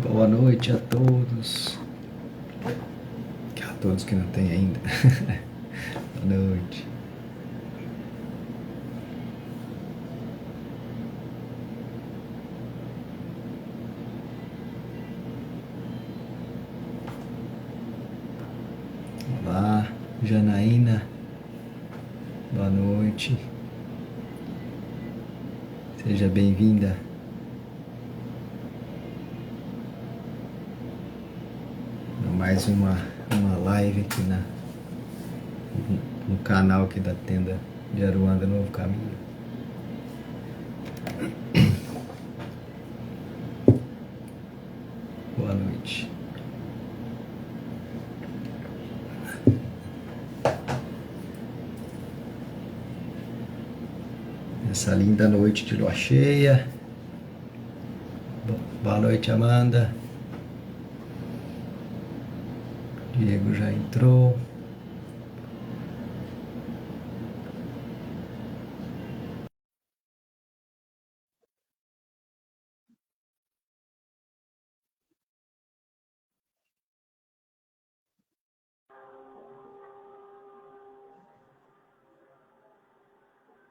Boa noite a todos. A todos que não tem ainda. Boa noite. Olá, Janaína. Boa noite. Seja bem-vinda. Mais uma live aqui no canal aqui da tenda de Aruanda Novo Caminho. Boa noite. Essa linda noite de lua cheia. Boa noite, Amanda. Diego já entrou.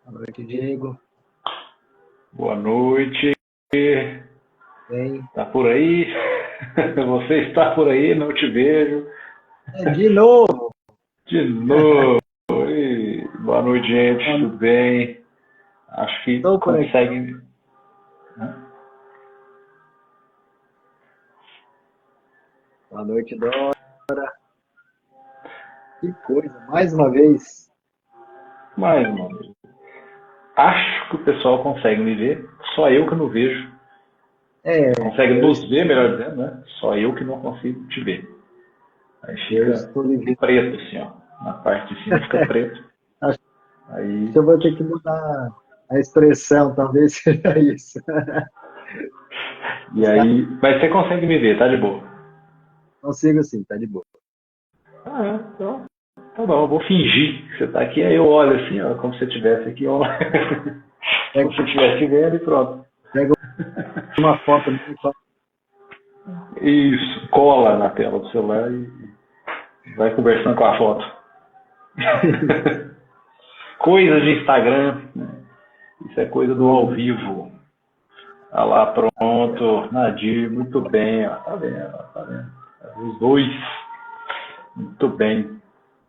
Boa noite, Diego. Boa noite. Bem? Tá por aí? Você está por aí? Não te vejo. De novo. De novo. Oi. Boa noite, gente. Tudo bem? Acho que Estou consegue. Boa noite, Dora. Que coisa, mais uma vez. Mais uma vez. Acho que o pessoal consegue me ver. Só eu que não vejo. Consegue Eu, nos ver, melhor dizendo, né? Só eu que não consigo te ver. Aí eu fica estou lhe vendo. preto, assim, ó. Na parte de cima fica preto. Acho Aí. que eu vou ter que mudar a expressão, talvez seja isso. E aí. Mas você consegue me ver, tá de boa. Consigo sim, tá de boa. Então. Tá bom, eu vou fingir que você tá aqui, aí eu olho assim, ó, como se você estivesse aqui, ó. Pega, Como se estivesse vendo e pronto. pega uma foto minha. Isso, cola na tela do celular e vai conversando com a foto. Coisas de Instagram, né? Isso é coisa do ao vivo. Ah lá, pronto. Nadir, muito bem, ó. Tá vendo, ó, tá vendo? Os dois. Muito bem,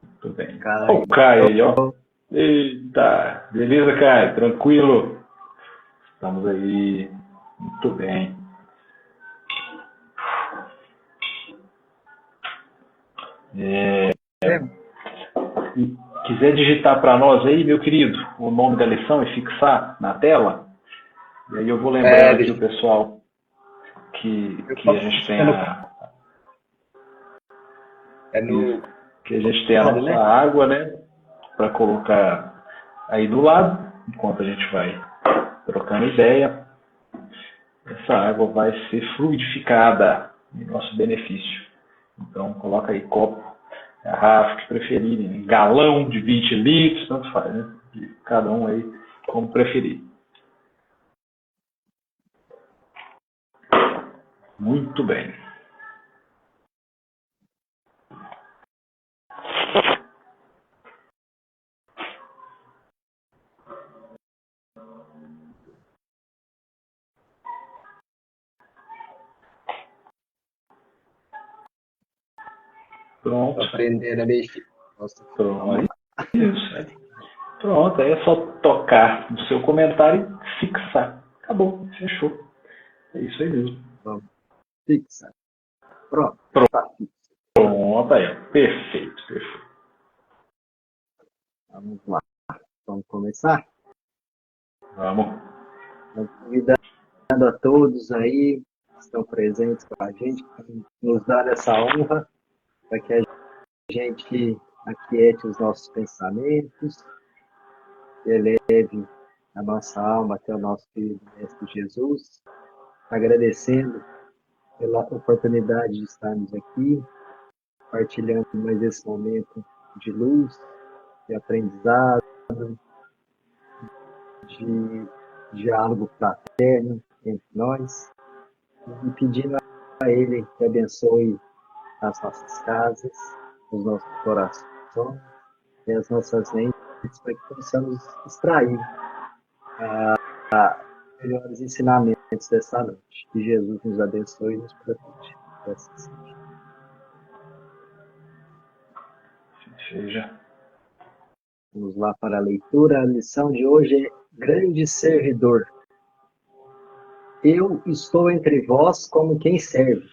muito bem. Olha Caio. o Caio aí, ó. Eita, beleza, Caio? Tranquilo? Estamos aí. Muito bem. É, É, quiser digitar para nós aí, meu querido, o nome da lição e fixar na tela, e aí eu vou lembrando aqui deixa o pessoal que a gente tem é no, a, é no que a gente tem a comentário, nossa né? água, né, para colocar aí do lado, enquanto a gente vai trocando ideia. Essa água vai ser fluidificada em nosso benefício. Então coloca aí copo, garrafa que preferirem, galão de 20 litros, tanto faz, né? De cada um aí como preferir. Muito bem. Pronto. Pra aprender a mexer. Nossa, Pronto. vamos Isso. Pronto, aí é só tocar no seu comentário e fixar. Acabou, fechou. É isso aí mesmo. vamos fixar. Pronto, tá fixo. Pronto, aí. Perfeito, perfeito. Vamos lá. Vamos começar? Vamos. Então, convidando a todos aí que estão presentes com a gente, nos dar essa honra para que a gente aquiete os nossos pensamentos, eleve a nossa alma até o nosso querido Mestre Jesus, agradecendo pela oportunidade de estarmos aqui, partilhando mais esse momento de luz, de aprendizado, de diálogo fraterno entre nós, e pedindo a Ele que abençoe as nossas casas, os nossos corações e as nossas mentes, para que possamos extrair melhores ensinamentos dessa noite. Que Jesus nos abençoe e nos proteja. Que assim seja. Seja. Vamos lá para a leitura. A lição de hoje é Grande Servidor. Eu estou entre vós como quem serve.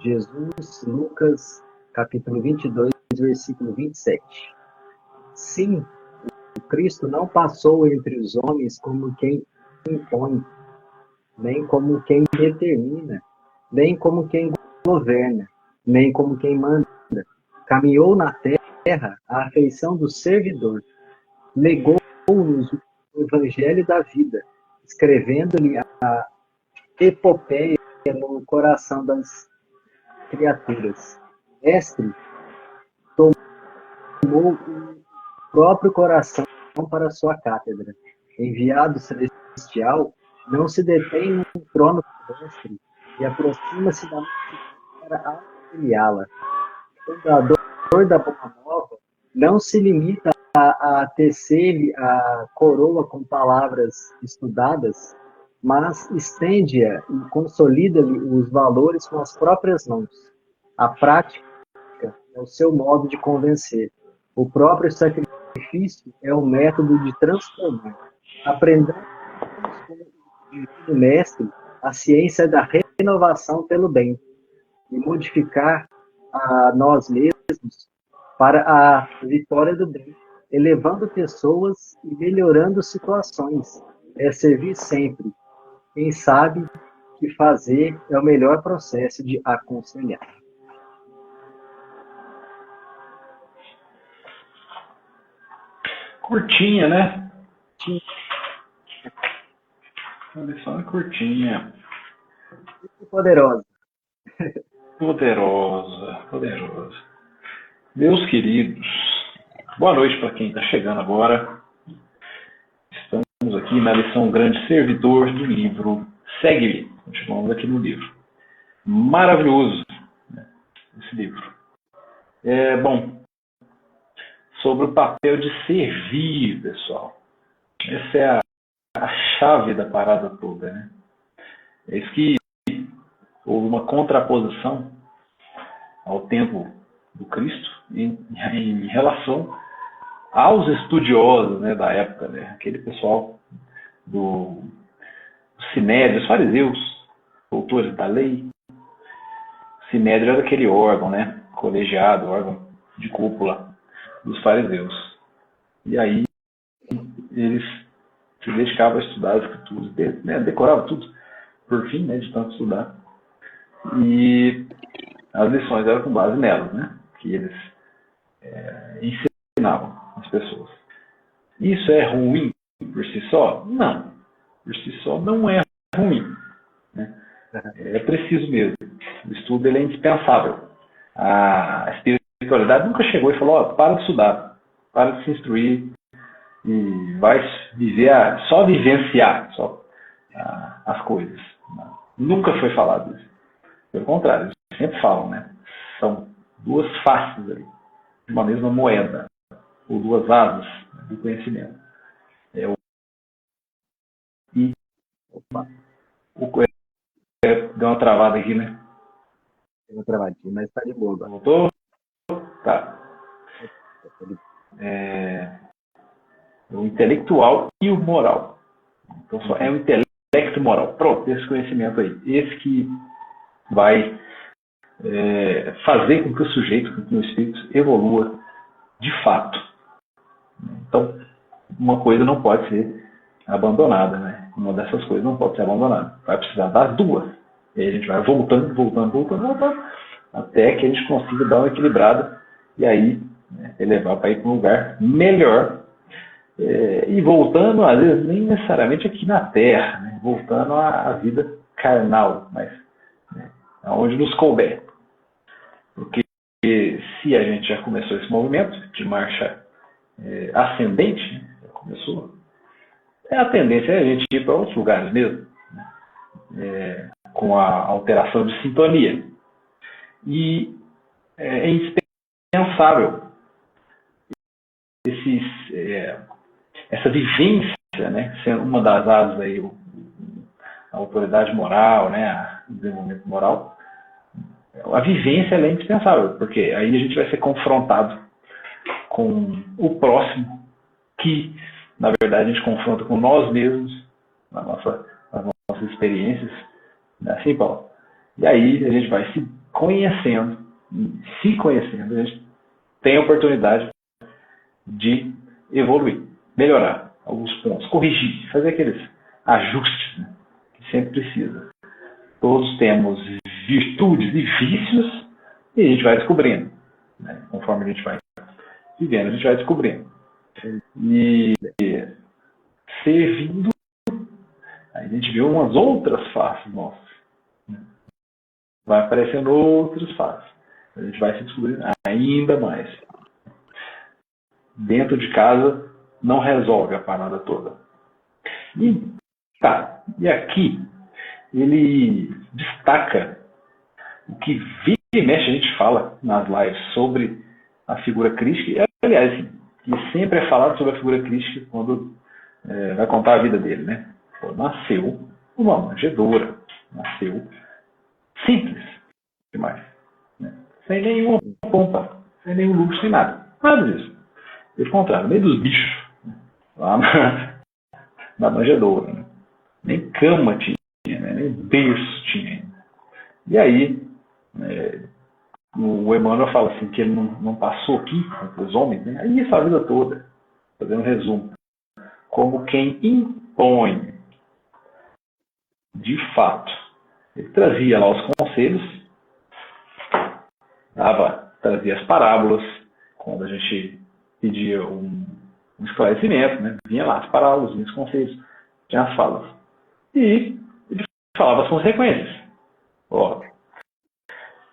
Jesus, Lucas, capítulo 22, versículo 27. Sim, o Cristo não passou entre os homens como quem impõe, nem como quem determina, nem como quem governa, nem como quem manda. Caminhou na terra a afeição do servidor. Legou-nos o evangelho da vida, escrevendo-lhe a epopeia no coração das criaturas. Mestre, tomou o próprio coração para sua cátedra. Enviado celestial, não se detém num trono terrestre e aproxima-se da multidão para auxiliá-la. Fundador da Boa Nova, não se limita a tecer-lhe a coroa com palavras estudadas, mas estende-a e consolida-lhe os valores com as próprias mãos. A prática é o seu modo de convencer. O próprio sacrifício é o método de transformar. Aprendamos com o divino mestre a ciência da renovação pelo bem e modificar a nós mesmos para a vitória do bem, elevando pessoas e melhorando situações. É servir sempre. Quem sabe que fazer é o melhor processo de aconselhar. Curtinha, né? A lição é curtinha. Poderosa. Poderosa. Meus queridos, boa noite para quem está chegando agora. Estamos aqui na lição Grande Servidor do livro Segue-me. Continuamos aqui no livro. Maravilhoso, né, esse livro. Bom, sobre o papel de servir, pessoal. Essa é a chave da parada toda, né? É isso que houve uma contraposição ao tempo do Cristo em relação aos estudiosos, né, da época, né? Aquele pessoal do Sinédrio, os fariseus, doutores da lei. O Sinédrio era aquele órgão, né, colegiado, órgão de cúpula dos fariseus. E aí eles se dedicavam a estudar as escrituras, né, decoravam tudo, por fim, né, de tanto estudar. E as lições eram com base nelas, né, que eles ensinavam as pessoas. Isso é ruim por si só? Não. Por si só não é ruim, né? É preciso mesmo. O estudo ele é indispensável. A espiritualidade nunca chegou e falou: para de estudar, para de se instruir e vai viver só vivenciar as coisas. Nunca foi falado isso. Pelo contrário, eles sempre falam, né? São duas faces ali, de uma mesma moeda, ou duas asas do conhecimento. Deu uma travada aqui, né? Deu uma travadinha, mas está de boa agora. Voltou? Tá. O intelectual e o moral. Então só é o intelecto moral. Pronto, esse conhecimento aí. Esse que vai fazer com que o sujeito, com que o espírito evolua de fato. Então, uma coisa não pode ser abandonada, né? Uma dessas coisas não pode ser abandonada. Vai precisar das duas. E aí a gente vai voltando, até que a gente consiga dar uma equilibrada e aí, né, elevar para ir para um lugar melhor. E voltando, às vezes, nem necessariamente aqui na Terra, né? Voltando à vida carnal, mas, né, aonde nos couber. Porque se a gente já começou esse movimento de marcha ascendente, né, já começou, a tendência é a gente ir para outros lugares mesmo. Né? com a alteração de sintonia. E é indispensável essa vivência, né, sendo uma das áreas aí, a autoridade moral, né, o desenvolvimento moral. A vivência é indispensável, porque aí a gente vai ser confrontado com o próximo, que na verdade a gente confronta com nós mesmos, nas nossas experiências, né, assim, Paulo. E aí a gente vai se conhecendo, a gente tem a oportunidade de evoluir, melhorar alguns pontos, corrigir, fazer aqueles ajustes, né, que sempre precisa. Todos temos virtudes e vícios e a gente vai descobrindo, né? Conforme a gente vai vivendo, a gente vai descobrindo. E servindo, a gente vê umas outras faces nossas, né? Vai aparecendo outras faces. A gente vai se descobrindo ainda mais. Dentro de casa não resolve a parada toda. E aqui ele destaca o que vira e mexe a gente fala nas lives sobre a figura crística. Aliás, ele sempre é falado sobre a figura crística quando vai contar a vida dele, né? Pô, nasceu uma manjedoura, nasceu simples demais, né? Sem nenhuma pompa, sem nenhum luxo, sem nada disso. Pelo contrário, no meio dos bichos, né? Lá na manjedoura, né? Nem cama tinha, né? Nem berço tinha. E aí, o Emmanuel fala assim, que ele não passou aqui entre os homens, né? Aí essa vida toda, fazendo um resumo, como quem impõe, de fato. Ele trazia lá os conselhos, trazia as parábolas, quando a gente pedia um esclarecimento, né? Vinha lá as parábolas, vinha os conselhos, tinha as falas. E ele falava as consequências. Ó,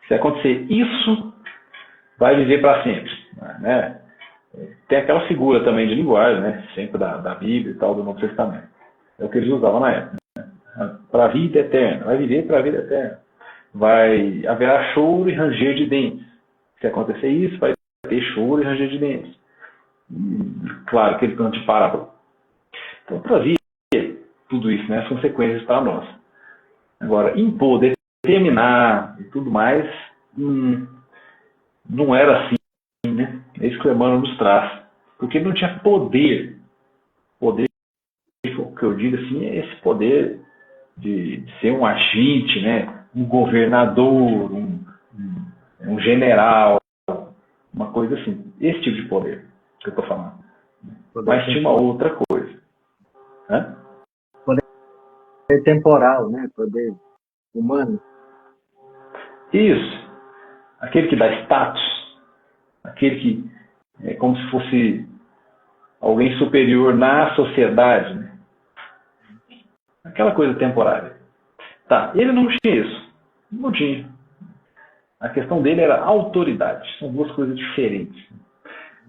se acontecer isso, vai viver para sempre, né? Tem aquela figura também de linguagem, né? Sempre da Bíblia e tal, do Novo Testamento. É o que eles usavam na época. Né? Para a vida eterna. Vai viver para a vida eterna. Haverá choro e ranger de dentes. Se acontecer isso, vai ter choro e ranger de dentes. Claro, aquele canto de parábola. Então, trazia tudo isso, né? As consequências para nós. Agora, impor, determinar e tudo mais, não era assim, né? É isso que o Emmanuel nos traz. Porque ele não tinha poder. Poder, o que eu digo assim, é esse poder de ser um agente, né? Um governador, um general, uma coisa assim. Esse tipo de poder que eu estou falando. Mas tinha uma outra coisa. Hã? Poder temporal, né? Poder humano. Isso. Aquele que dá status. Aquele que é como se fosse alguém superior na sociedade, né? Aquela coisa temporária. Tá, ele não tinha isso. Não tinha. A questão dele era autoridade. São duas coisas diferentes.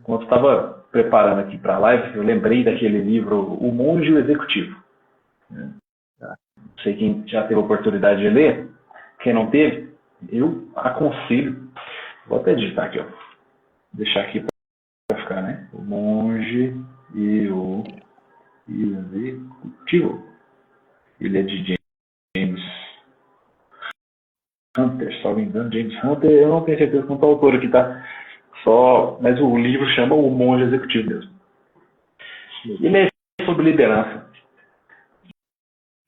Quando eu estava preparando aqui para a live, eu lembrei daquele livro O Monge e o Executivo. Não sei quem já teve a oportunidade de ler. Quem não teve, eu aconselho. Vou até digitar aqui, ó. Deixar aqui para ficar, né? O Monge e o Executivo. Ele é de James Hunter, se não me engano. James Hunter, eu não tenho certeza quanto ao autor aqui, tá? Mas o livro chama O Monge Executivo mesmo. Ele é sobre liderança.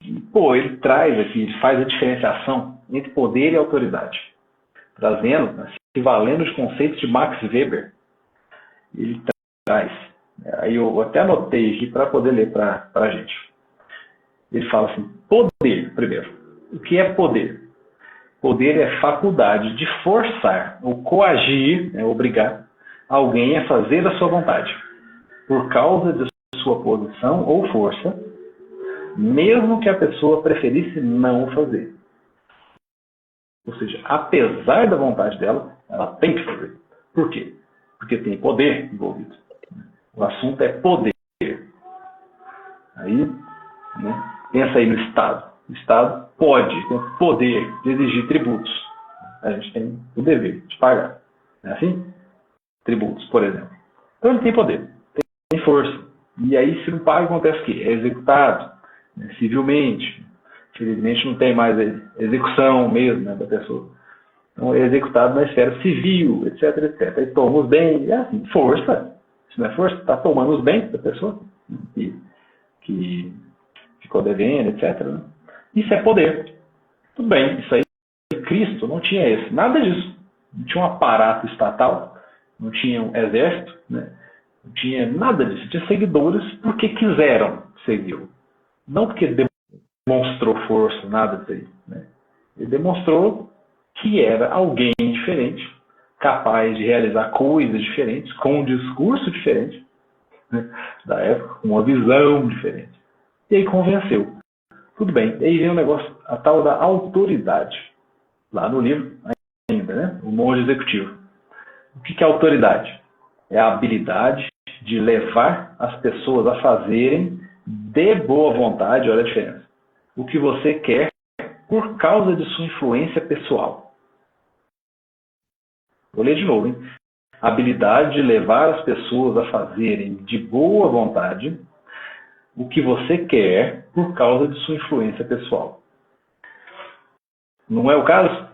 Ele traz aqui, ele faz a diferenciação entre poder e autoridade. Trazendo, se valendo os conceitos de Max Weber. Ele traz. Aí eu até anotei aqui para poder ler para a gente. Ele fala assim, poder, primeiro. O que é poder? Poder é faculdade de forçar ou coagir, obrigar alguém a fazer a sua vontade, por causa de sua posição ou força, mesmo que a pessoa preferisse não fazer. Ou seja, apesar da vontade dela, ela tem que fazer. Por quê? Porque tem poder envolvido. O assunto é poder. Aí, né, pensa aí no Estado. O Estado pode, tem o poder de exigir tributos. A gente tem o dever de pagar. Não é assim? Tributos, por exemplo. Então ele tem poder, tem força. E aí, se não paga, acontece o quê? É executado, né, civilmente. Infelizmente não tem mais execução mesmo, né, da pessoa. Então é executado na esfera civil, etc, etc. Aí toma os bens, é assim, força. Se não é força, está tomando os bens da pessoa, né, que ficou devendo, etc. Né? Isso é poder. Tudo bem, isso aí, Cristo não tinha esse, nada disso. Não tinha um aparato estatal, não tinha um exército, né? Não tinha nada disso. Tinha seguidores porque quiseram segui-lo. Não porque demonstrou força, nada disso aí. Né? Ele demonstrou que era alguém diferente, capaz de realizar coisas diferentes, com um discurso diferente, né? Da época, com uma visão diferente. E aí convenceu. Tudo bem. E aí vem o negócio, a tal da autoridade. Lá no livro, ainda, né? O monge executivo. O que é autoridade? É a habilidade de levar as pessoas a fazerem de boa vontade, olha a diferença, o que você quer por causa de sua influência pessoal. Vou ler de novo, hein? A habilidade de levar as pessoas a fazerem de boa vontade o que você quer por causa de sua influência pessoal. Não é o caso?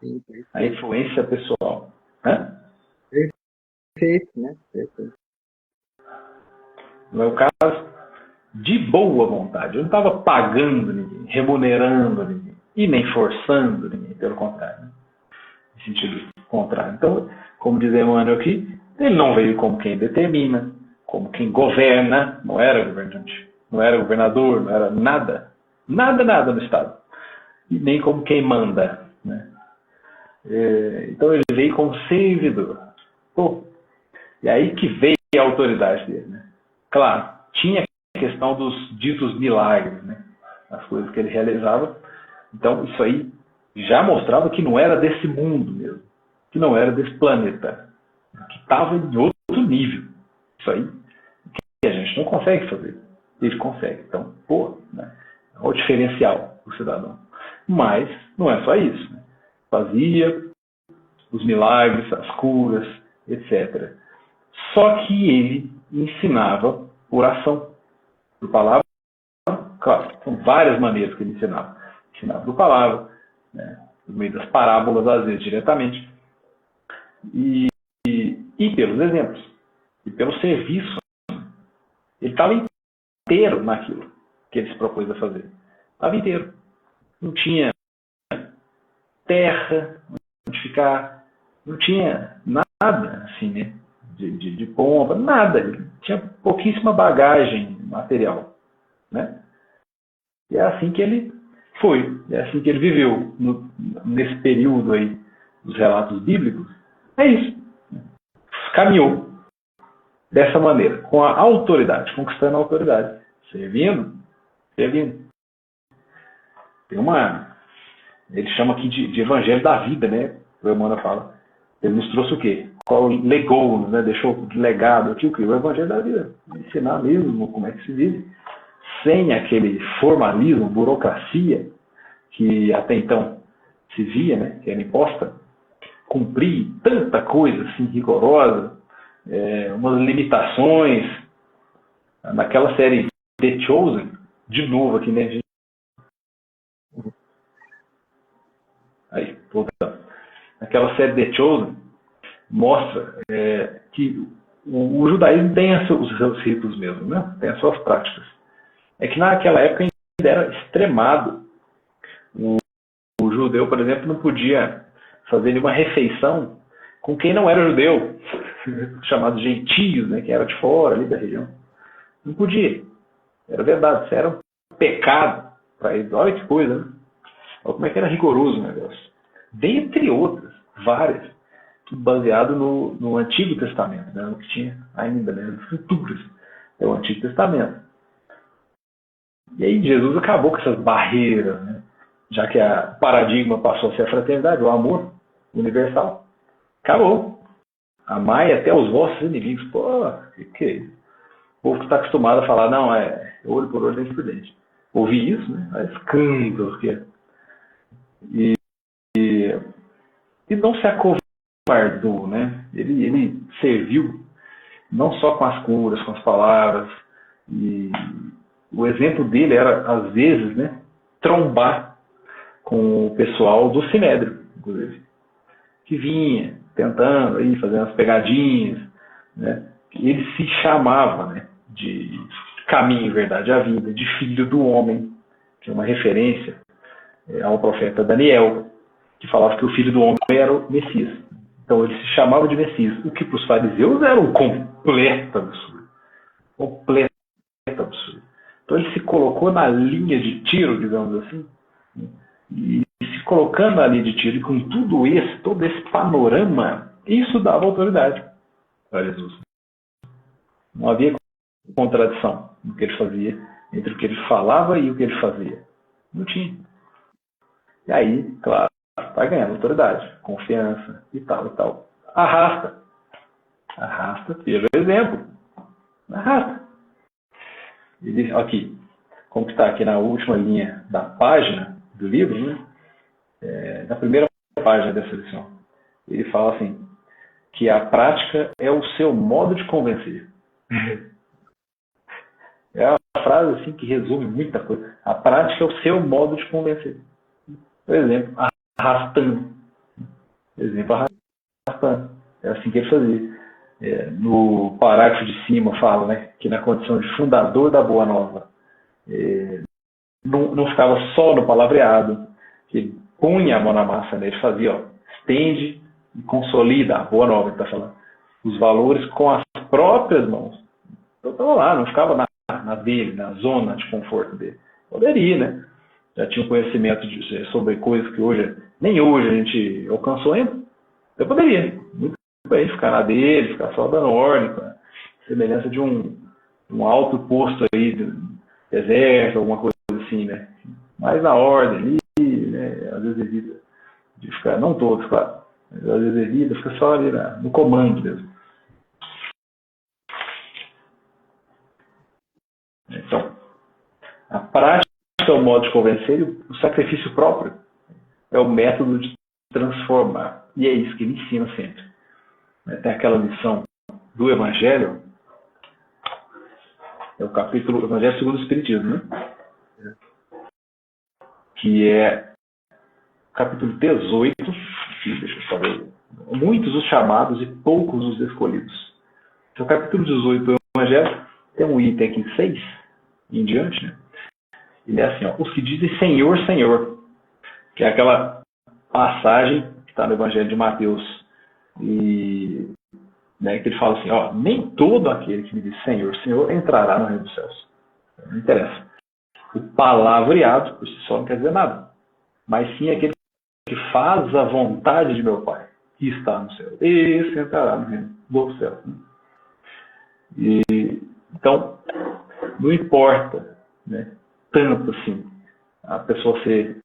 Sim, A influência pessoal. Né? perfeito, né? Perfeito. Não é o caso? De boa vontade. Eu não estava pagando ninguém, remunerando ninguém, e nem forçando ninguém, pelo contrário. Né? No sentido contrário. Então, como diz Emmanuel aqui, ele não veio como quem determina, como quem governa, não era governante, não era governador, não era nada, nada no Estado. E nem como quem manda. Né? Então ele veio como servidor. Pô, e aí que veio a autoridade dele. Né? Claro, tinha a questão dos ditos milagres, né? As coisas que ele realizava. Então isso aí já mostrava que não era desse mundo mesmo, que não era desse planeta, que estava em outro nível. Isso aí que a gente não consegue fazer. Ele consegue. Então, pô, né? É o diferencial do cidadão. Mas não é só isso. Né? Fazia os milagres, as curas, etc. Só que ele ensinava oração. Por palavra, claro, são várias maneiras que ele ensinava. Ensinava por palavra, né? Por meio das parábolas, às vezes diretamente. E pelos exemplos. E pelo serviço. Ele estava inteiro naquilo que ele se propôs a fazer. Estava inteiro. Não tinha terra onde ficar, não tinha nada assim, né? De pompa, nada. Ele tinha pouquíssima bagagem material. Né? E é assim que ele foi, é assim que ele viveu nesse período aí dos relatos bíblicos. É isso. Caminhou dessa maneira, com a autoridade, conquistando a autoridade, servindo. Tem ele chama aqui de evangelho da vida, né? O Emmanuel fala. Ele nos trouxe o quê? Qual legou, né? Deixou de legado aqui o quê? O evangelho da vida. Ensinar mesmo como é que se vive. Sem aquele formalismo, burocracia que até então se via, né? Que era imposta. Cumprir tanta coisa assim rigorosa, umas limitações. Naquela série The Chosen, de novo aqui, né? Aí, voltando. Naquela série The Chosen, mostra que o judaísmo tem os seus ritos mesmo, né? Tem as suas práticas. É que naquela época ainda era extremado. O judeu, por exemplo, não podia fazer nenhuma refeição com quem não era judeu, chamados gentios, né? Que era de fora ali da região. Não podia. Era verdade, isso era um pecado para eles. Olha que coisa, né? Olha como é que era rigoroso o negócio. Dentre outras, várias, baseado no Antigo Testamento, né? No que tinha ainda, né? As Escrituras. É o Antigo Testamento. E aí Jesus acabou com essas barreiras, né? Já que o paradigma passou a ser a fraternidade, o amor universal. Acabou. Amai até os vossos inimigos. Pô, que é isso? O povo que está acostumado a falar, não, olho por olho, dente por dente. ouvir isso, né? A escândalo que é. E não se acovardou, né? Ele serviu não só com as curas, com as palavras. E o exemplo dele era, às vezes, né, trombar com o pessoal do Sinédrio, inclusive, que vinha tentando aí fazer umas pegadinhas, né? Ele se chamava, né, de caminho, verdade, a vida, de filho do homem, que é uma referência ao profeta Daniel, que falava que o filho do homem era o Messias. Então ele se chamava de Messias, o que para os fariseus era um completo absurdo. Completo absurdo. Então ele se colocou na linha de tiro, digamos assim, e se colocando na linha de tiro, e com todo esse panorama, isso dava autoridade para Jesus. Não havia contradição no que ele fazia, entre o que ele falava e o que ele fazia. Não tinha. E aí, claro, vai ganhando autoridade, confiança e tal e tal. Arrasta pelo exemplo. Arrasta. Ele, aqui, como está aqui na última linha da página do livro, né? Na primeira página dessa lição, ele fala assim, que a prática é o seu modo de convencer. É uma frase assim que resume muita coisa. A prática é o seu modo de convencer. Por exemplo, arrastando. É assim que ele fazia. No parágrafo de cima fala, né, que na condição de fundador da Boa Nova, não ficava só no palavreado, que ele punha a mão na massa, né, ele fazia, estende e consolida a Boa Nova, ele está falando, os valores com as próprias mãos. Então estava lá, não ficava na dele, na zona de conforto dele. Poderia, né? Já tinha um conhecimento sobre coisas que nem hoje a gente alcançou ainda. Eu poderia, muito bem, ficar na dele, ficar só dando ordem, com a semelhança de um alto posto aí de exército, alguma coisa assim, né? Mas na ordem ali, né? Às vezes evita de ficar, não todos, claro, mas às vezes evita, fica só ali no comando mesmo. Então, a prática é o modo de convencer, e o sacrifício próprio é o método de transformar. E é isso que ele ensina sempre. Tem aquela lição do Evangelho, é o capítulo Evangelho segundo o Espiritismo, né? Que é capítulo 18, deixa eu só ver, muitos os chamados e poucos os escolhidos. Então, o capítulo 18 do Evangelho tem um item aqui 6 em diante, né? Ele é assim, os que dizem Senhor, Senhor, que é aquela passagem que está no Evangelho de Mateus, e né, que ele fala assim, nem todo aquele que me diz Senhor, Senhor entrará no reino dos céus. Não interessa. O palavreado por si só não quer dizer nada, mas sim aquele que faz a vontade de meu Pai, que está no céu. Esse entrará no reino dos céus. Então, não importa, né, tanto assim a pessoa ser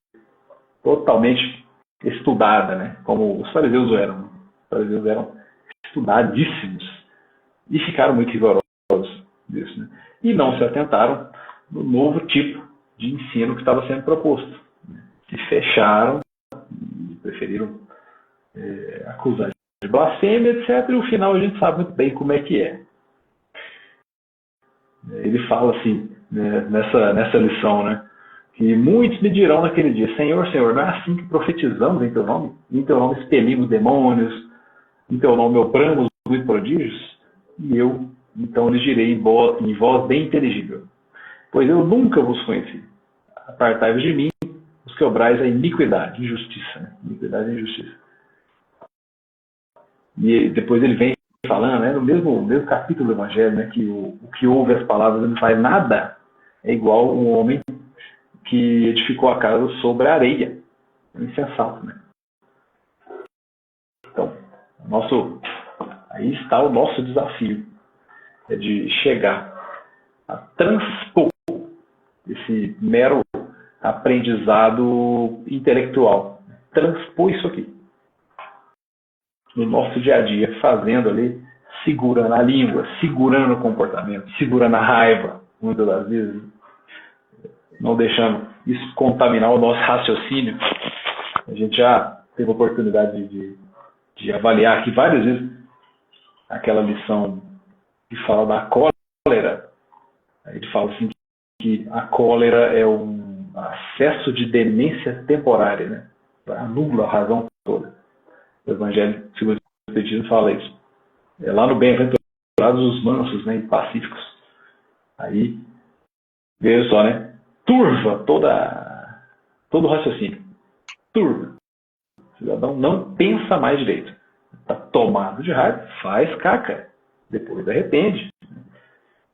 totalmente estudada, né, como os fariseus eram. Os fariseus eram estudadíssimos e ficaram muito rigorosos disso, né? E não se atentaram no novo tipo de ensino que estava sendo proposto, né? Se fecharam e preferiram acusar de blasfêmia, etc. E o final a gente sabe muito bem como é que é. Ele fala assim, né, nessa lição, né, que muitos me dirão naquele dia, Senhor, Senhor, não é assim que profetizamos em teu nome? Em teu nome expelimos demônios, em teu nome operamos muitos prodígios? E eu, então, lhes direi em voz bem inteligível, pois eu nunca vos conheci. Apartai-vos de mim, os que obrais a iniquidade, injustiça. Né? Iniquidade e injustiça. E depois ele vem falando, né, no mesmo capítulo do Evangelho, né, que o que ouve as palavras e não faz nada é igual um homem que edificou a casa sobre a areia. Insensato, né? Então, aí está o nosso desafio, é de chegar a transpor esse mero aprendizado intelectual, transpor isso aqui no nosso dia a dia, fazendo ali, segurando a língua, segurando o comportamento, segurando a raiva, muitas das vezes, não deixando isso contaminar o nosso raciocínio. A gente já teve a oportunidade de avaliar aqui várias vezes aquela lição que fala da cólera. Ele fala assim que a cólera é um acesso de demência temporária, né? Anula a razão toda. O Evangelho segundo o Espiritismo fala isso. É lá no Bem-aventurados os mansos, né, e pacíficos. Aí, veja só, né? Turva todo o raciocínio. Turva. O cidadão não pensa mais direito. Está tomado de raiva, faz caca. Depois arrepende.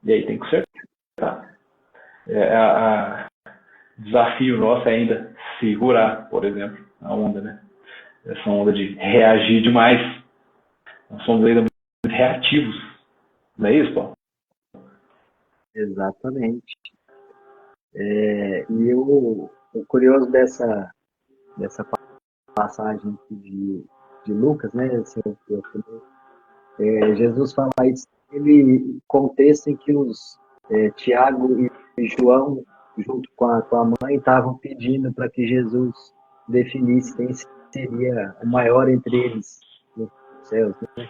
E aí tem que consertar. Desafio nosso é ainda segurar, por exemplo, a onda, né? Essa onda de reagir demais. Nós somos ainda muito reativos. Não é isso, Paulo? Exatamente. E o curioso dessa passagem aqui de Lucas, né? Jesus fala isso, ele contexto em que os Tiago e João, junto com a mãe, estavam pedindo para que Jesus definisse quem seria o maior entre eles nos céus, né?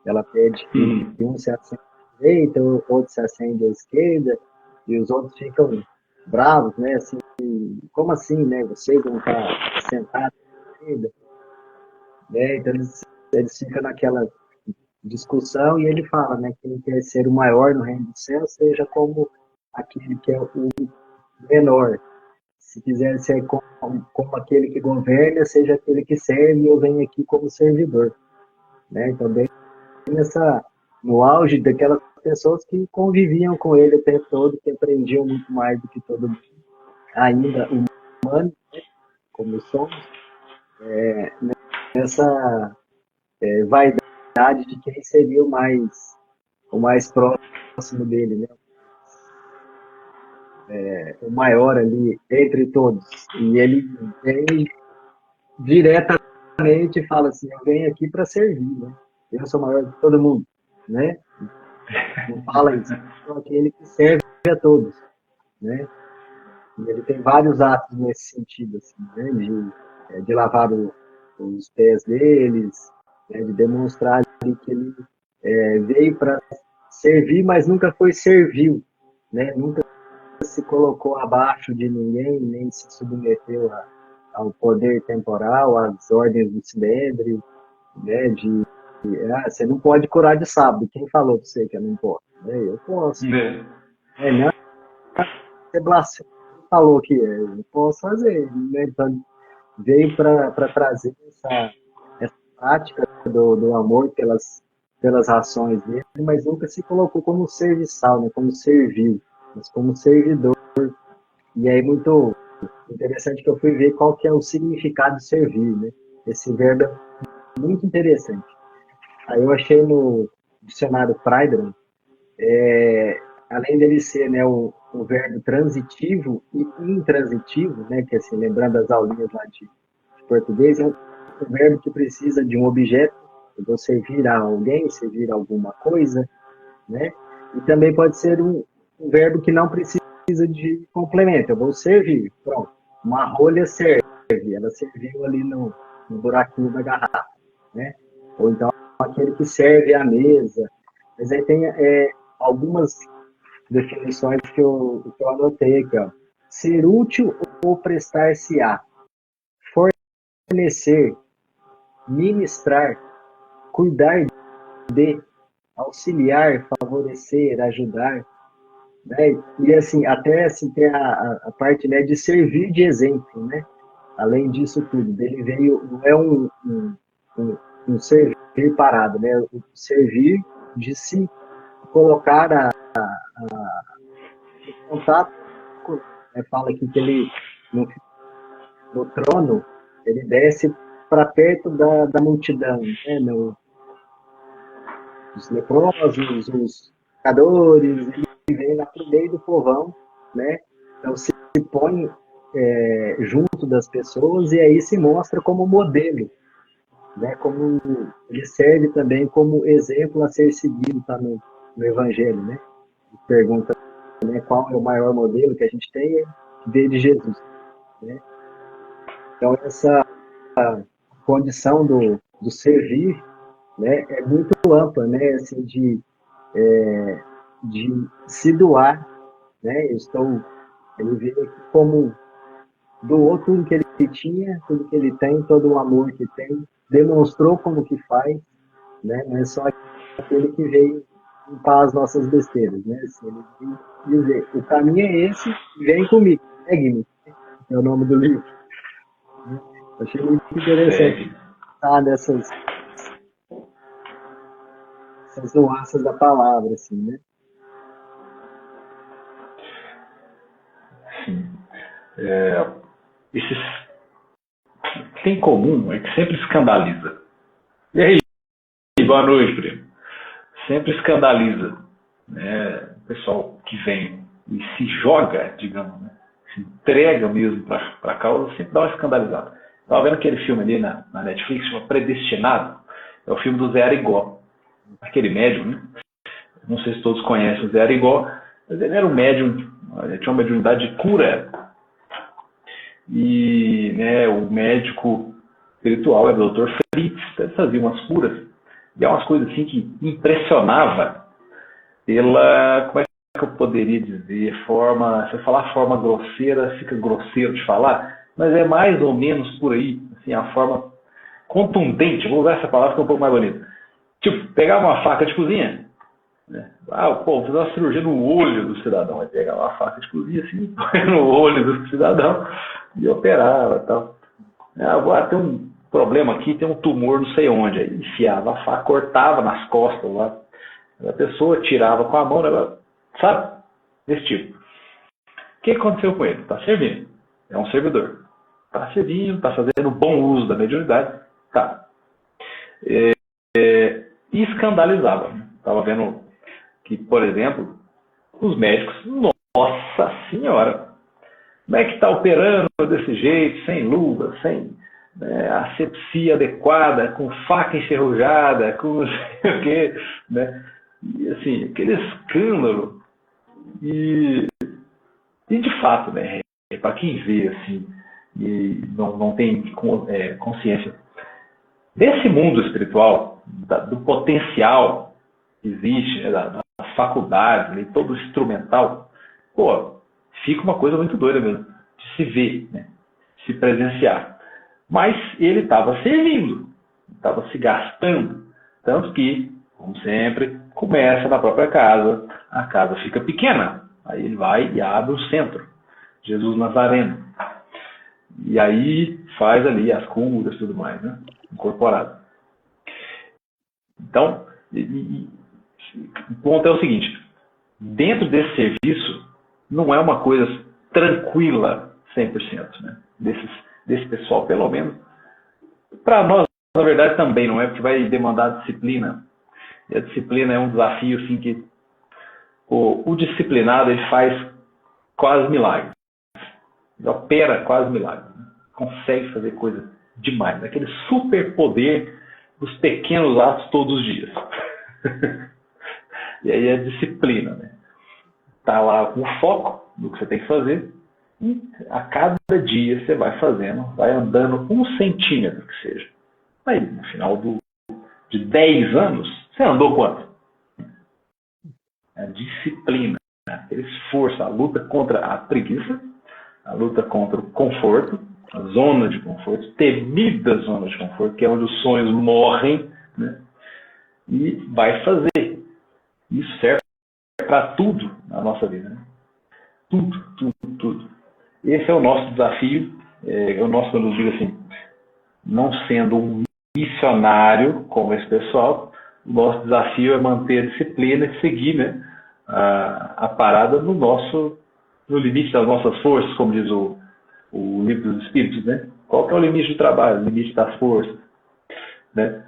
Ela pede que um se acende à direita, o outro se acende à esquerda, e os outros ficam bravos, né? Assim, como assim, né? Vocês vão estar sentados à esquerda, né? Então eles ficam naquela discussão e ele fala, né? Quem quer ser o maior no reino do céu, seja como aquele que é o menor. Se quiser ser como aquele que governa, seja aquele que serve, e eu venho aqui como servidor, né? Então, bem no auge daquelas pessoas que conviviam com ele o tempo todo, que aprendiam muito mais do que todo mundo, ainda humano, né, como somos, nessa vaidade de quem seria o mais próximo dele, né? O maior ali entre todos. E ele vem diretamente e fala assim, eu venho aqui para servir, né? Eu sou maior que todo mundo, né? Não fala isso, sou aquele que serve a todos, né? E ele tem vários atos nesse sentido, assim, né? De lavar os pés deles, né? De demonstrar ali que ele veio para servir, mas nunca foi servil, né? Nunca se colocou abaixo de ninguém, nem se submeteu ao poder temporal, às ordens do Sinédrio, né? Você não pode curar de sábado. Quem falou para você que eu não posso? Eu posso. Não, você blasfemou. Quem falou que eu posso fazer, né? Então, veio para trazer essa prática do amor pelas ações dele, mas nunca se colocou como serviçal, né? Como servil, mas como servidor. E aí, muito interessante que eu fui ver qual que é o significado de servir, né? Esse verbo é muito interessante. Aí eu achei no dicionário Friedman, além dele ser, né, o verbo transitivo e intransitivo, né, que assim, lembrando as aulinhas lá de português, é um verbo que precisa de um objeto, eu vou servir a alguém, servir a alguma coisa, né? E também pode ser um verbo que não precisa de complemento, eu vou servir, pronto. Uma rolha serve, ela serviu ali no buraquinho da garrafa, né? Ou então aquele que serve à mesa. Mas aí tem algumas definições que eu anotei aqui, ó. Ser útil ou prestar-se-á. Fornecer, ministrar, cuidar de, auxiliar, favorecer, ajudar, né? E assim, até assim, tem a parte, né, de servir de exemplo, né? Além disso tudo, ele veio, não é um servir parado, né? O servir de se colocar em contato, fala aqui que ele, no trono, ele desce para perto da multidão, né? Os leprosos, os pecadores, ele vem lá para o meio do povão, né? Então se põe junto das pessoas e aí se mostra como modelo, né? Como ele serve também como exemplo a ser seguido, tá no Evangelho, né? Pergunta, né, qual é o maior modelo que a gente tem? ver de Jesus, né? Então, essa condição do servir, né, é muito ampla, né, assim, de se doar, né? Ele veio aqui como doou tudo que ele tinha, tudo que ele tem, todo o amor que tem, demonstrou como que faz, né? Não é só aquele que veio limpar as nossas besteiras, né? Assim, ele veio dizer, o caminho é esse, vem comigo, segue-me, é o nome do livro, né? Achei muito interessante Segue. estar essas nuances da palavra, assim, né? Sim. Esses que tem em comum é que sempre escandaliza. E aí, boa noite, primo. Sempre escandaliza, né? O pessoal que vem e se joga, digamos, né? Se entrega mesmo para a causa, sempre dá uma escandalizada. Estava vendo aquele filme ali na Netflix, chama Predestinado. É o filme do Zé Arigó, aquele médium, né? Não sei se todos conhecem o Zé Arigó, mas ele era um médium, ele tinha uma mediunidade de cura. E, né, o médico espiritual era o Dr. Fritz, ele fazia umas curas. E é umas coisas assim que impressionava pela, como é que eu poderia dizer, forma, se eu falar forma grosseira, fica grosseiro de falar, mas é mais ou menos por aí, assim, a forma contundente, vou usar essa palavra que é um pouco mais bonita. Tipo, pegar uma faca de cozinha, né? Pô, vou fazer uma cirurgia no olho do cidadão, aí pegar uma faca de cozinha assim, põe no olho do cidadão e operava e tal. Agora tem um problema aqui, tem um tumor não sei onde, aí enfiava a faca, cortava nas costas lá, a pessoa tirava com a mão, né? Sabe? Desse tipo. O que aconteceu com ele? Está servindo. É um servidor. Está servindo, está fazendo bom uso da mediunidade. Tá. E escandalizava. Estava vendo que, por exemplo, os médicos, nossa senhora, como é que está operando desse jeito, sem luva, sem, né, asepsia adequada, com faca enferrujada, com não sei o quê, né? E assim, aquele escândalo. E de fato, né, para quem vê assim, e não tem consciência desse mundo espiritual, do potencial que existe, né, das faculdades, né, todo o instrumental, pô, fica uma coisa muito doida mesmo, de se ver, né, de se presenciar. Mas ele estava servindo, estava se gastando, tanto que, como sempre, começa na própria casa, a casa fica pequena, aí ele vai e abre o centro, Jesus Nazareno. E aí faz ali as curas e tudo mais, né? Incorporado. Então, o ponto é o seguinte: dentro desse serviço, não é uma coisa tranquila 100%, né? Desse pessoal, pelo menos. Para nós, na verdade, também não é, porque vai demandar disciplina. E a disciplina é um desafio assim, que o disciplinado ele faz quase milagres. Ele opera quase milagres. Né? Consegue fazer coisa demais. Aquele superpoder dos pequenos atos todos os dias. E aí é disciplina. Né? Tá lá com foco no que você tem que fazer. E a cada dia você vai fazendo, vai andando 1 centímetro que seja. Aí, no final de 10 anos, você andou quanto? A disciplina, né? Aquele esforço, a luta contra a preguiça, a luta contra o conforto, a zona de conforto, temida zona de conforto, que é onde os sonhos morrem, né? E vai fazer. Isso serve para tudo na nossa vida. Né? Tudo, tudo, tudo. Esse é o nosso desafio, o nosso, quando eu digo assim, não sendo um missionário como esse pessoal, o nosso desafio é manter a disciplina e seguir, né, a parada no limite das nossas forças, como diz o livro dos Espíritos, né? Qual que é o limite do trabalho, o limite das forças, né?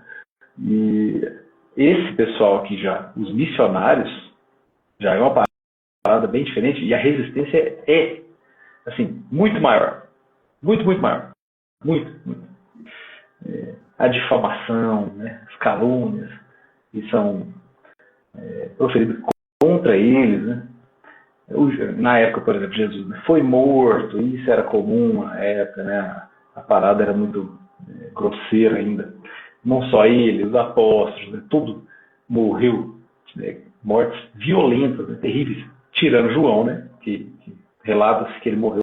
E esse pessoal aqui já, os missionários, já é uma parada bem diferente e a resistência é, assim, muito maior, muito, muito maior, muito, muito. A difamação, né, as calúnias que são proferidas contra eles, né? Na época, por exemplo, Jesus, né, foi morto, isso era comum na época, né? A parada era muito grosseira ainda. Não só ele, os apóstolos, né, tudo morreu, né, mortes violentas, né, terríveis, tirando João, né, que relata-se que ele morreu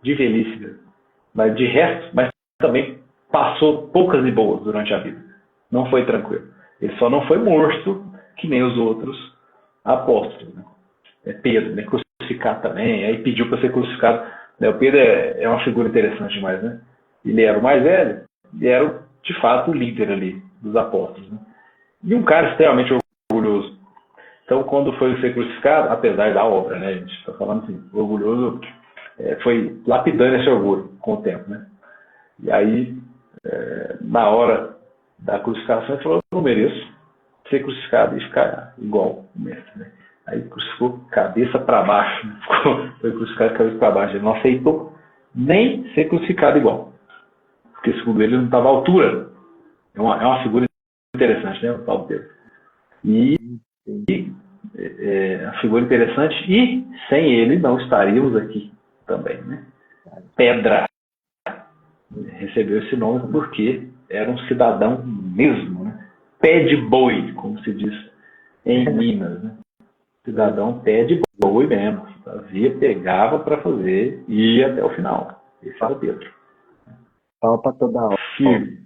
de velhice, né, mas de resto, mas também passou poucas e boas durante a vida. Não foi tranquilo. Ele só não foi morto que nem os outros apóstolos, né? Pedro, né, crucificado também, aí pediu para ser crucificado. Né, o Pedro é uma figura interessante demais, né? Ele era o mais velho e era, de fato, o líder ali dos apóstolos, né? E um cara extremamente orgulhoso. Então, quando foi ser crucificado, apesar da obra, né, a gente está falando assim, orgulhoso, foi lapidando esse orgulho com o tempo, né? E aí, na hora da crucificação, ele falou: eu não mereço ser crucificado e ficar igual o mestre, né? Aí crucificou cabeça para baixo, né? Foi crucificado cabeça para baixo. Ele não aceitou nem ser crucificado igual, porque segundo ele não estava à altura. É uma figura interessante, né, o Paulo Pedro? E é uma figura interessante, e sem ele não estaríamos aqui também, né? Pedra recebeu esse nome porque era um cidadão mesmo, né? Pé de boi, como se diz em Minas, né? Cidadão pé de boi mesmo. Fazia, pegava para fazer e ia até o final. Esse era o Pedro. Pau para toda hora. Firme.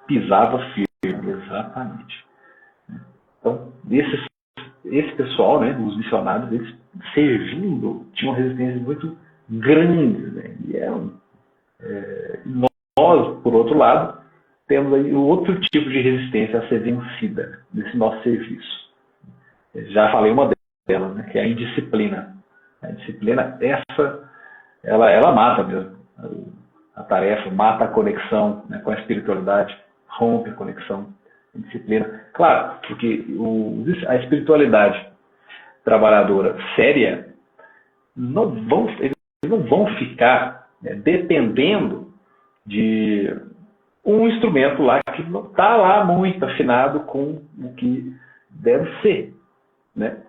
Pisava firme, exatamente. Então, esse pessoal, né, os missionários, eles servindo, tinham uma resistência muito grande, né? E eram, nós, por outro lado, temos aí outro tipo de resistência a ser vencida nesse nosso serviço. Já falei uma delas, né, que é a indisciplina. A indisciplina, ela mata mesmo a tarefa, mata a conexão, né, com a espiritualidade, rompe a conexão, a disciplina. Claro, porque a espiritualidade trabalhadora séria, eles não vão ficar, né, dependendo de um instrumento lá que não está lá muito afinado com o que deve ser, né?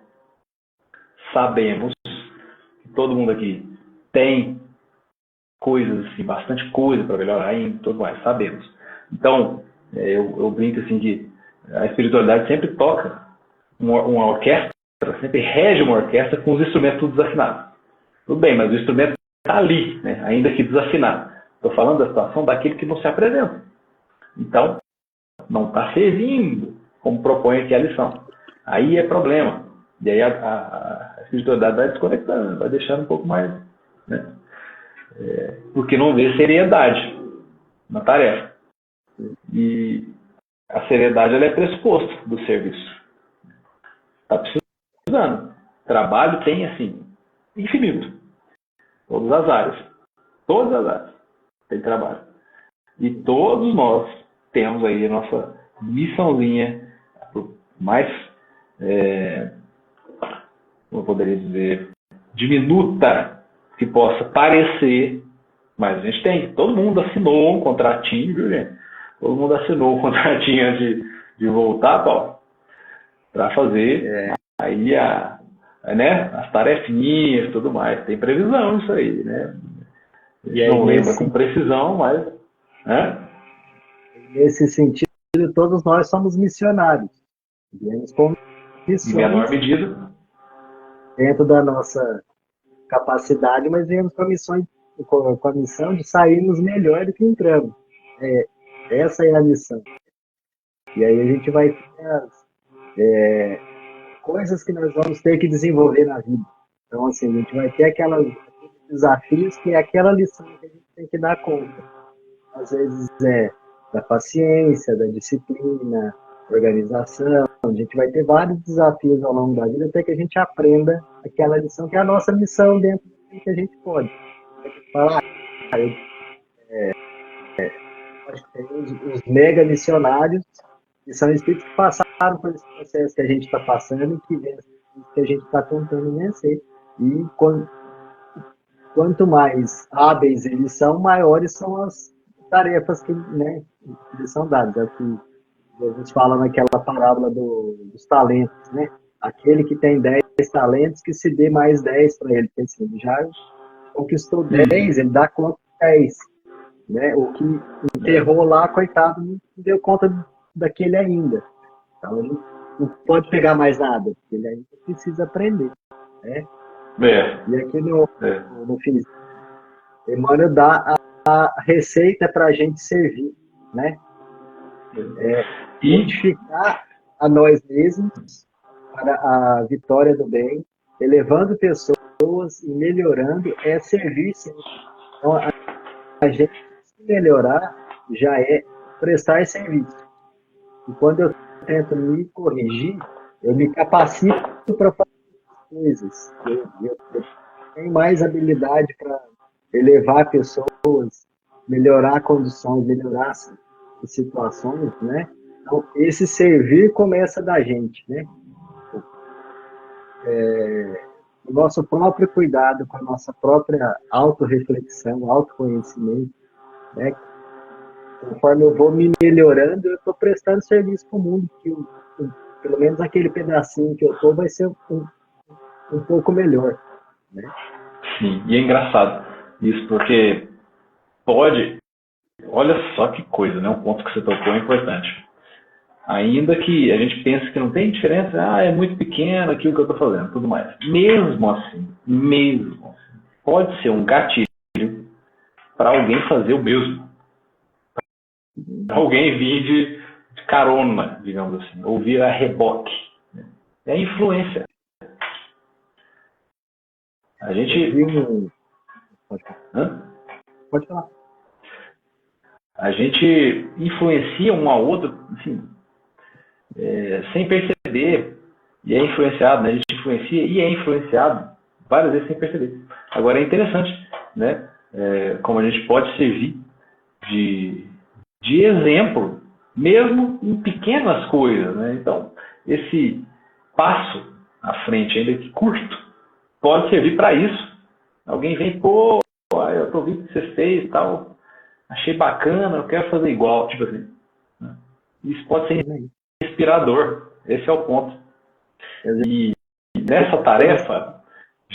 Sabemos que todo mundo aqui tem coisas, assim, bastante coisa para melhorar e tudo mais, sabemos. Então, eu brinco assim que a espiritualidade sempre toca uma orquestra, sempre rege uma orquestra com os instrumentos tudo desafinados. Tudo bem, mas o instrumento está ali, né, ainda que desafinado. Estou falando da situação daquele que não se apresenta. Então, não está servindo como propõe aqui a lição. Aí é problema. E aí a espiritualidade vai desconectando, vai deixando um pouco mais, né? Porque não vê seriedade na tarefa. E a seriedade, ela é pressuposto do serviço. Está precisando. Trabalho tem, assim, infinito. Todas as áreas. Todas as áreas tem trabalho. E todos nós temos aí a nossa missãozinha, mais, como eu poderia dizer, diminuta que possa parecer, mas a gente tem. Todo mundo assinou um contratinho, viu, gente? Todo mundo assinou um contratinho antes de voltar, Paulo, para fazer aí né, as tarefinhas e tudo mais. Tem previsão isso aí, né? E aí, não lembra com precisão, mas... né? Nesse sentido, todos nós somos missionários. Viemos com Em menor medida. Dentro da nossa capacidade, mas viemos com a missão de sairmos melhor do que entramos. Essa é a missão. E aí a gente vai ter coisas que nós vamos ter que desenvolver na vida. Então, assim, a gente vai ter aqueles desafios que é aquela lição que a gente tem que dar conta. Às vezes da paciência, da disciplina, organização. A gente vai ter vários desafios ao longo da vida até que a gente aprenda aquela lição que é a nossa missão dentro do que a gente pode. A gente fala, acho que tem os mega missionários que são espíritos que passaram por esse processo que a gente está passando e que a gente está tentando vencer. E quanto mais hábeis eles são, maiores são as tarefas que, né, que lhes são dadas. É o que Jesus fala naquela parábola dos talentos, né? Aquele que tem 10 talentos, que se dê mais 10 para ele. Porque assim, ele já conquistou 10, ele dá conta de 10. Né? O que enterrou lá, coitado, não deu conta daquele ainda. Então ele não pode pegar mais nada, porque ele ainda precisa aprender. Né? E aqui no fim, Emmanuel dá a receita para a gente servir, né? Identificar a nós mesmos para a vitória do bem, elevando pessoas e melhorando é servir sempre. Então, a gente se melhorar já é prestar serviço. E quando eu tento me corrigir, eu me capacito para fazer coisas. Eu tenho mais habilidade para elevar pessoas, melhorar condições, melhorar as situações, né? Então, esse servir começa da gente, né? O nosso próprio cuidado com a nossa própria autorreflexão, autoconhecimento, né? Conforme eu vou me melhorando, eu estou prestando serviço para o mundo, que pelo menos aquele pedacinho que eu estou vai ser um pouco melhor, né? Sim, e é engraçado isso, porque pode, olha só que coisa, né? Um ponto que você tocou é importante. Ainda que a gente pense que não tem diferença, é muito pequeno aquilo que eu estou fazendo, tudo mais. Mesmo assim, pode ser um gatilho para alguém fazer o mesmo. Para alguém vir de carona, digamos assim, ou vir a reboque. É a influência. A gente... Pode falar. A gente influencia um ao outro, assim, sem perceber, e é influenciado, né? A gente influencia e é influenciado várias vezes sem perceber. Agora é interessante, né? Como a gente pode servir de exemplo, mesmo em pequenas coisas, né? Então, esse passo à frente, ainda que curto, pode servir para isso. Alguém vem, pô, eu tô vendo o que você fez e tal, achei bacana, eu quero fazer igual, tipo assim. Né? Isso pode ser inspirador, esse é o ponto. E nessa tarefa,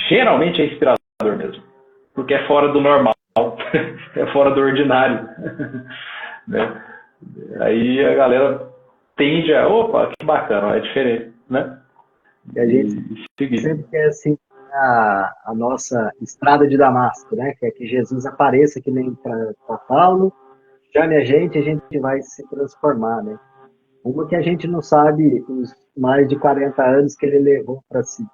geralmente é inspirador mesmo, porque é fora do normal, é fora do ordinário. Né? Aí a galera tende a, opa, que bacana, é diferente, né? E a gente sempre quer assim a nossa estrada de Damasco, né? Que é que Jesus apareça que nem para Paulo, chame a gente vai se transformar, né? Uma que a gente não sabe os mais de 40 anos que ele levou para se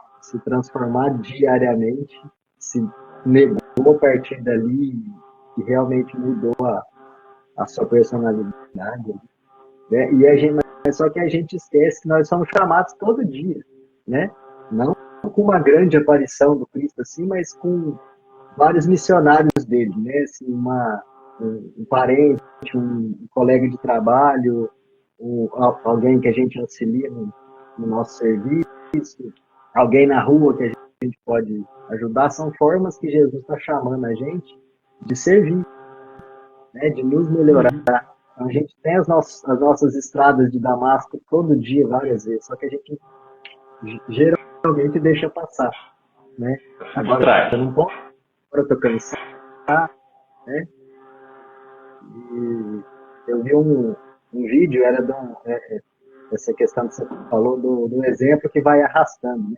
transformar diariamente, se negou a partir dali e realmente mudou a sua personalidade, né? Mas só que a gente esquece que nós somos chamados todo dia, né? Não com uma grande aparição do Cristo assim, mas com vários missionários dele, né? Assim, um parente, um colega de trabalho, alguém que a gente auxilia no nosso serviço, alguém na rua que a gente pode ajudar, são formas que Jesus está chamando a gente de servir, né? De nos melhorar. Então, a gente tem as nossas estradas de Damasco todo dia, várias vezes, só que a gente geralmente deixa passar, né? Agora, eu não posso, agora eu estou cansado, né? E eu vi um vídeo, era essa questão que você falou do exemplo que vai arrastando, né?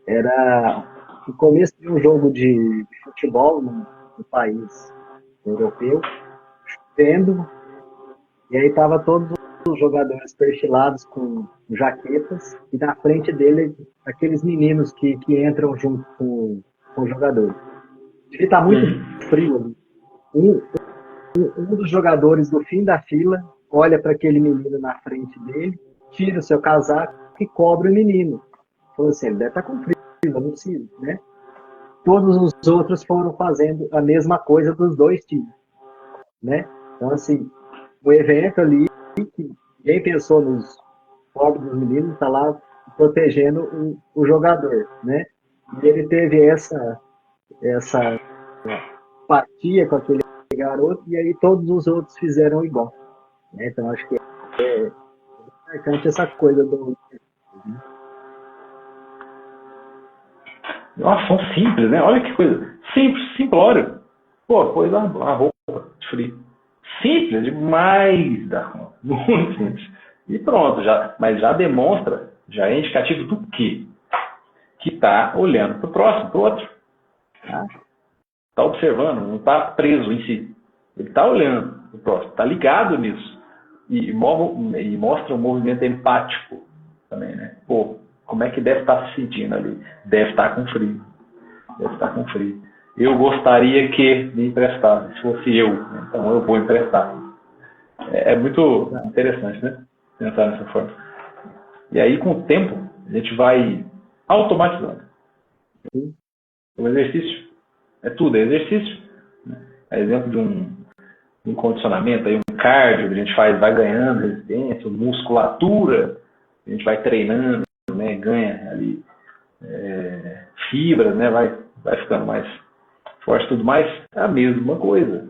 Era o começo de um jogo de futebol no país europeu, chovendo, e aí tava todos os jogadores perfilados com jaquetas, e na frente dele aqueles meninos que entram junto com o jogador. Ele está muito frio ali. Um dos jogadores do fim da fila olha para aquele menino na frente dele, tira o seu casaco e cobre o menino. Falou assim, ele deve estar com frio, eu não preciso, né? Todos os outros foram fazendo a mesma coisa dos dois times, né? Então, assim, o evento ali, que ninguém pensou nos pobres dos meninos, está lá protegendo o jogador, né? E ele teve essa empatia com aquele garoto, e aí todos os outros fizeram igual. Né? Então, acho que é importante essa coisa do... Nossa, são simples, né? Olha que coisa. Simples, simplório. Pô, pôs a roupa de frio. Simples demais da conta. Muito simples. E pronto, mas já demonstra, já é indicativo do quê? Que está olhando para o próximo, para o outro. Está observando, não está preso em si. Ele está olhando para o próximo, está ligado nisso. E mostra um movimento empático também, né? Pô, como é que deve estar se sentindo ali? Deve estar com frio. Deve estar com frio. Eu gostaria que me emprestasse, se fosse eu. Então eu vou emprestar. É muito interessante, né? Pensar dessa forma. E aí, com o tempo, a gente vai automatizando. O exercício é tudo, é exercício. É exemplo de um condicionamento, aí um cardio, a gente vai ganhando resistência, musculatura, a gente vai treinando, né, ganha ali fibras, né, vai ficando mais forte, tudo mais, é a mesma coisa.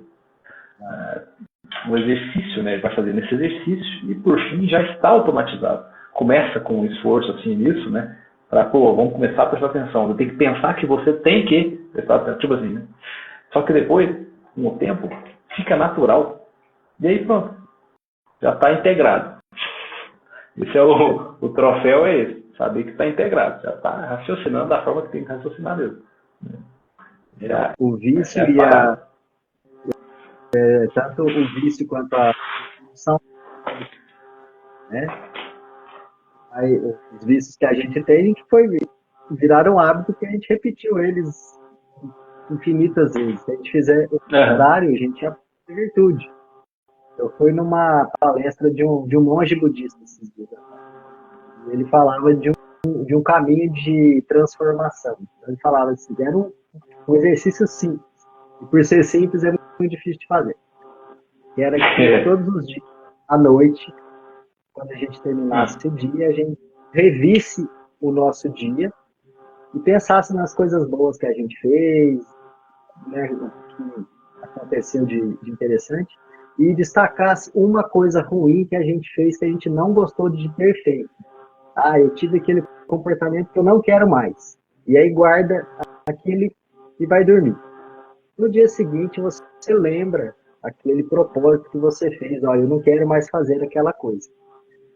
O exercício, né, vai fazendo esse exercício e por fim já está automatizado. Começa com um esforço assim nisso, né, vamos começar a prestar atenção. Tem que pensar que você tem que prestar atenção, tipo assim, né? Só que depois, com o tempo, fica natural. E aí pronto, já está integrado. Esse é o troféu, é esse, saber que está integrado, já está raciocinando da forma que tem que raciocinar mesmo. O vício tanto o vício quanto a função, né? Aí, os vícios que a gente tem viraram hábito que a gente repetiu eles infinitas vezes. Se a gente fizer o contrário, a gente aprende virtude. Eu fui numa palestra de um monge budista esses dias. Ele falava de um caminho de transformação. Então, ele falava assim, era um exercício simples. E por ser simples, é muito difícil de fazer. Que era que todos os dias, à noite, quando a gente terminasse o dia, a gente revisse o nosso dia e pensasse nas coisas boas que a gente fez, né, o que aconteceu de interessante, e destacasse uma coisa ruim que a gente fez, que a gente não gostou de ter feito. Eu tive aquele comportamento que eu não quero mais. E aí guarda aquele e vai dormir. No dia seguinte, você lembra aquele propósito que você fez. Eu não quero mais fazer aquela coisa.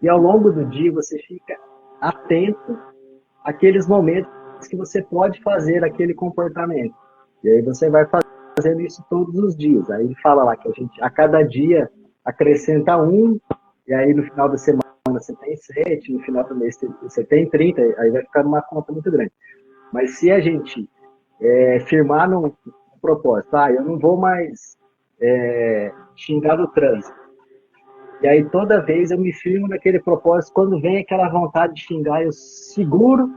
E ao longo do dia, você fica atento àqueles momentos que você pode fazer aquele comportamento. E aí você vai fazendo isso todos os dias. Aí ele fala lá que a gente, a cada dia, acrescenta um, e aí no final da semana você tem 7, no final do mês você tem 30, aí vai ficar numa conta muito grande. Mas se a gente firmar no propósito, eu não vou mais xingar no trânsito. E aí toda vez eu me firmo naquele propósito, quando vem aquela vontade de xingar, eu seguro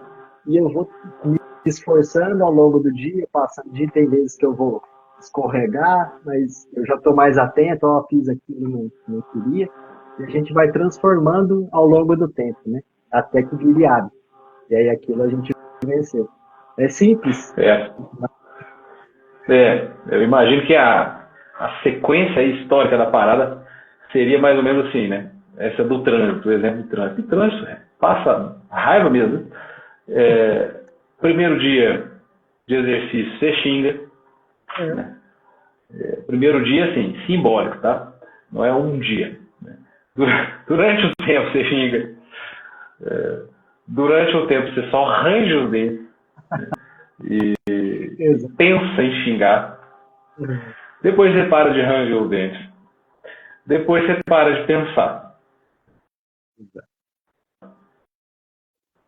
e eu vou me esforçando ao longo do dia, passando dia, tem vezes que eu vou escorregar, mas eu já estou mais atento, fiz aquilo, não queria, e a gente vai transformando ao longo do tempo, né? Até que vire hábito. E aí aquilo a gente venceu. É simples. Eu imagino que a sequência histórica da parada seria mais ou menos assim, né? Essa do trânsito, o exemplo do trânsito. O trânsito passa raiva mesmo. Primeiro dia de exercício, você xinga. Né? Primeiro dia, assim, simbólico, tá? Não é um dia. Né? Durante o tempo você xinga. Durante o tempo você só arranja os dentes. Né? E pensa em xingar. Depois você para de ranger os dentes. Depois você para de pensar.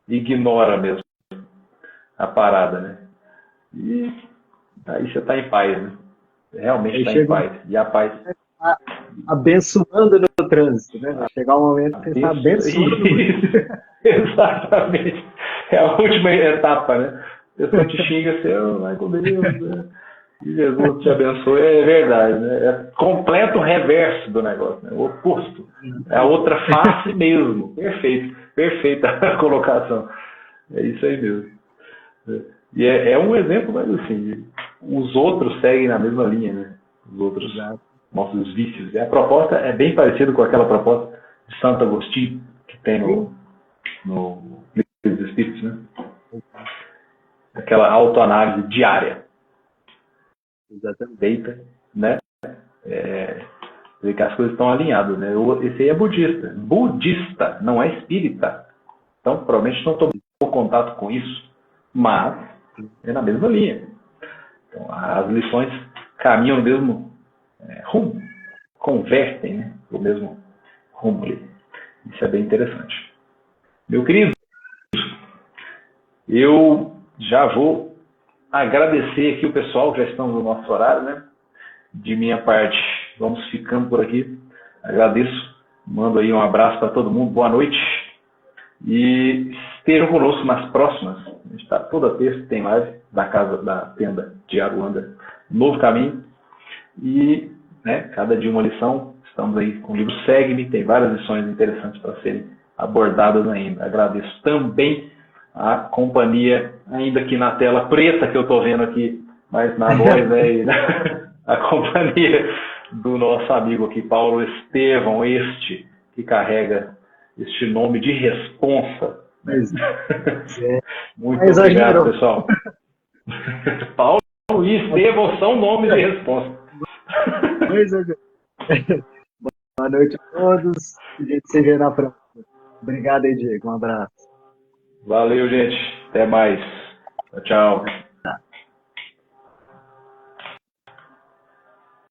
Ignora mesmo a parada, né? E aí você está em paz, né? Realmente está em paz. E a paz... Abençoando no trânsito, né? Vai chegar um momento que você está abençoando. Exatamente. É a última etapa, né? A pessoa te xinga, você vai com Deus, né? E Jesus te abençoe, é verdade, né? É completo reverso do negócio, né? O oposto. É a outra face mesmo. Perfeita a colocação. É isso aí mesmo. E é um exemplo, mas assim, os outros seguem na mesma linha, né? Os outros nossos vícios. E a proposta é bem parecida com aquela proposta de Santo Agostinho, que tem no Livro dos Espíritos, né? aquela autoanálise diária. Exatamente. Feita, né? Ver que as coisas estão alinhadas, né? Esse aí é budista. Budista, não é espírita. Então, provavelmente não tomou contato com isso, mas é na mesma linha. Então, as lições caminham no mesmo rumo, convertem, né, no mesmo rumo ali. Isso é bem interessante. Meu querido, eu já vou agradecer aqui o pessoal, já estamos no nosso horário, né? De minha parte, vamos ficando por aqui. Agradeço, mando aí um abraço para todo mundo, boa noite. E estejam conosco nas próximas. A gente está toda terça, tem live da casa da tenda de Aruanda, Novo Caminho. E cada dia uma lição. Estamos aí com o livro Segue-me, tem várias lições interessantes para serem abordadas ainda. Agradeço também a companhia, ainda aqui na tela preta que eu estou vendo aqui, mas na voz a companhia do nosso amigo aqui, Paulo Estevão, que carrega este nome de responsa. Muito obrigado, pessoal. Paulo e Estevão são nomes de responsa. Boa noite a todos. A gente se vê na próxima. Obrigado aí, Diego. Um abraço. Valeu, gente. Até mais. Tchau.